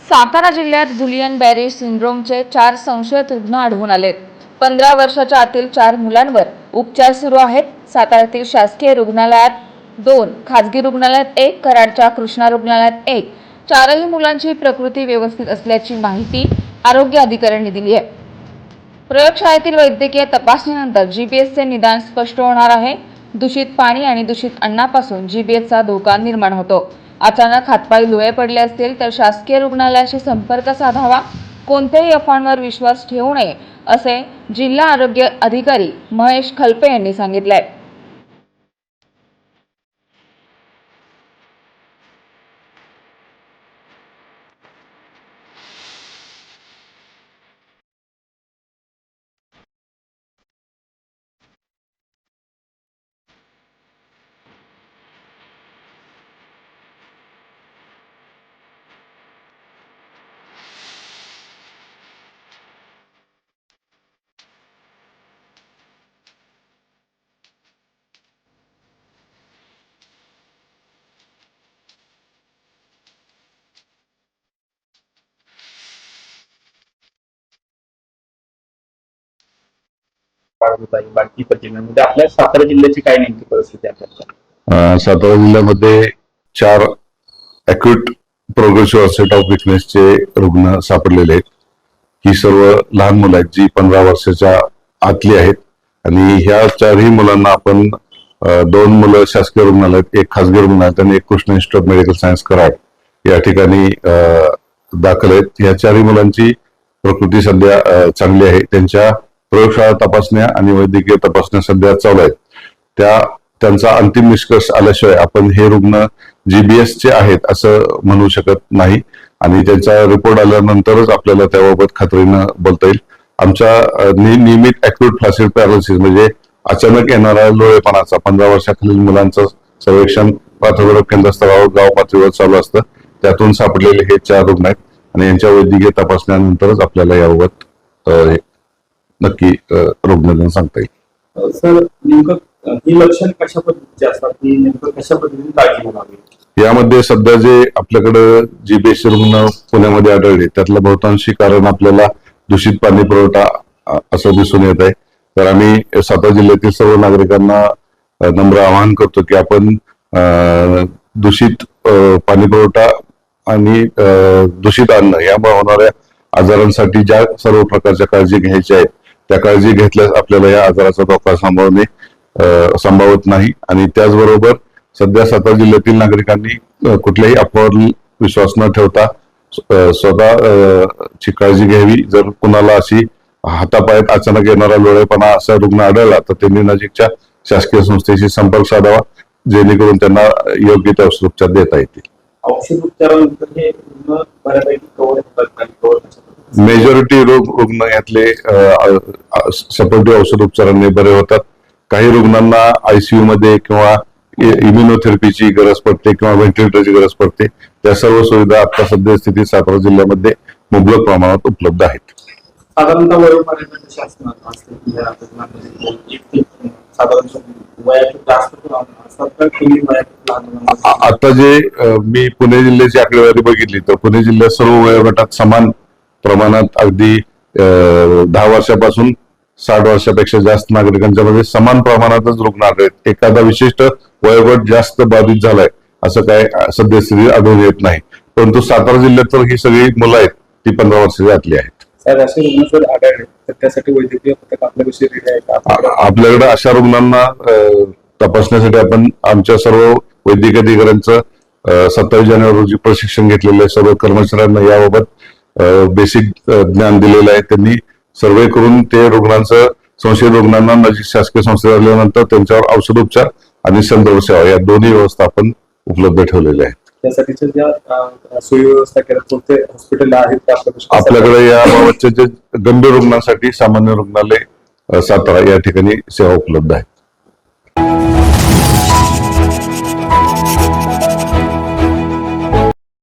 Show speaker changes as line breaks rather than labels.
सातारा जिल्ह्यात गुलियन बॅरी सिंड्रोमचे 4 संशयित रुग्ण आढळून आलेत. 15 वर्षाच्या आतील 4 मुलांवर उपचार सुरू आहेत. साताऱ्यातील शासकीय रुग्णालयात 2, खासगी रुग्णालयात 1, कराडच्या कृष्णा रुग्णालयात 1. चारही मुलांची प्रकृती व्यवस्थित असल्याची माहिती आरोग्य अधिकाऱ्यांनी दिली आहे. प्रयोगशाळेतील वैद्यकीय तपासणीनंतर जीबीएसचे निदान स्पष्ट होणार आहे. दूषित पाणी आणि दूषित अन्नापासून जीबीएसचा धोका निर्माण होतो. अचानक हातपाय लुळे पडले असतील तर शासकीय रुग्णालयाशी संपर्क साधावा. कोणत्याही अफवांवर विश्वास ठेवू नये असे जिल्हा आरोग्य अधिकारी महेश खलपे यांनी सांगितले.
बाकी जिल्ह्यांमध्ये आपल्या सातारा जिल्ह्याची काय नेमकी परिस्थिती आहे?
सातारा जिल्ह्यामध्ये 4 अॅक्यूट प्रोग्रेसिव्ह ऑन्सेट ऑफ विकनेसचे रुग्ण सापडलेले आहेत. ही सर्व लहान मुलं आहेत जी 15 वर्षाच्या आतली आहेत आणि ह्या 4ही मुलांना आपण 2 मुलं शासकीय रुग्णालयात, 1 खासगी रुग्णालयात आणि 1 Krishna institute of medical science Karad या ठिकाणी दाखल आहेत. ह्या 4ही मुलांची प्रकृती सध्या चांगली आहे. त्यांच्या प्रयोगशाळा तपासण्या आणि वैद्यकीय तपासण्या सध्या चालू आहेत. त्यांचा अंतिम निष्कर्ष आल्याशिवाय आपण हे रुग्ण जीबीएसचे आहेत असं म्हणू शकत नाही आणि त्यांचा रिपोर्ट आल्यानंतरच आपल्याला त्याबाबत खात्रीनं बोलता येईल. आमच्या नियमित अॅक्यूट फ्लॅसिड पॅरालिसिस म्हणजे अचानक येणारा लोळेपणाचा 15 वर्षाखालील मुलांचं सर्वेक्षण प्राथमिक केंद्रस्तरावर गाव पातळीवर चालू असतं. त्यातून सापडलेले हे 4 रुग्ण आहेत आणि यांच्या वैद्यकीय तपासण्यानंतरच आपल्याला याबाबत नक्की रुग्ण सांगता येईल.
सर, नेमकं ही लक्षण कशा पद्धतीची असतात, ही नेमकं कशा पद्धतीने काळजी घ्यावी?
यामध्ये सध्या जे आपल्याकडे जीबीएस रुग्ण पुण्यामध्ये आढळले त्यातलं बहुतांशी कारण आपल्याला दूषित पाणी पुरवठा असं दिसून येत आहे. तर आम्ही सातारा जिल्ह्यातील सर्व नागरिकांना नम्र आवाहन करतो की आपण दूषित पाणी पुरवठा आणि दूषित अन्न यामुळे होणाऱ्या आजारांसाठी ज्या सर्व प्रकारच्या काळजी घ्यायच्या आहेत त्या काळजी घेतल्यास आपल्याला या आजाराचा धोका संभावत नाही. आणि त्याचबरोबर सध्या सातारा जिल्ह्यातील नागरिकांनी कुठल्याही अफवावर विश्वास न ठेवता स्वतःची काळजी घ्यावी. जर कुणाला अशी हातापायात अचानक येणारा लोळेपणा असा रुग्ण आढळला तर त्यांनी नजीकच्या शासकीय संस्थेशी संपर्क साधावा जेणेकरून त्यांना योग्य ते औषधोपचार देता येतील.
औषध उपचारानंतर हे रुग्ण बऱ्यापैकी कव्हर होतात.
मेजॉरिटी रुग्ण यातले सपोर्टिव्ह औषधोपचारांनी बरे होतात. काही रुग्णांना आयसीयू मध्ये किंवा इम्युनोथेरपीची गरज पडते किंवा व्हेंटिलेटरची गरज पडते. त्या सर्व सुविधा आता सद्यस्थितीत सातारा जिल्ह्यामध्ये मुबलक प्रमाणात उपलब्ध आहेत.
साधारणतः वयोमर्यादा शासन
आता जे मी पुणे जिल्ह्याची आकडेवारी बघितली तर पुणे जिल्ह्यात सर्व वयोगटात समान प्रमाणात अगदी 10 वर्षापासून 60 वर्षापेक्षा जास्त नागरिकांच्या मध्ये समान प्रमाणातच रुग्ण आढळले. एखादा विशिष्ट वयोगट जास्त बाधित झालाय असं काय सद्यस्थिती आढळून येत नाही. परंतु सातारा जिल्ह्यात तर ही सगळी मुलं आहेत ती 15 वर्षाच्या आतली आहेत.
सर, असे रुग्ण जर आढळले तर त्यासाठी वैद्यकीय पथक
आपल्याकडे अशा रुग्णांना तपासण्यासाठी आपण आमच्या सर्व वैद्यकीय अधिकाऱ्यांचं 27 जानेवारी रोजी प्रशिक्षण घेतलेलं सर्व कर्मचाऱ्यांना याबाबत बेसिक ज्ञान दिलेलं आहे. त्यांनी सर्वे करून ते रुग्णांचं संशयित रुग्णांना नजीक शासकीय संस्थेत आल्यानंतर त्यांच्यावर औषधोपचार आणि संदर्भ सेवा या दोन्ही व्यवस्था आपण उपलब्ध ठेवलेल्या आहेत.
त्यासाठीच्या ज्या सोयी व्यवस्था केल्या कोणते हॉस्पिटल आहेत
आपल्याकडे याबाबतचे जे गंभीर रुग्णांसाठी सामान्य रुग्णालय सातारा या ठिकाणी सेवा उपलब्ध आहे.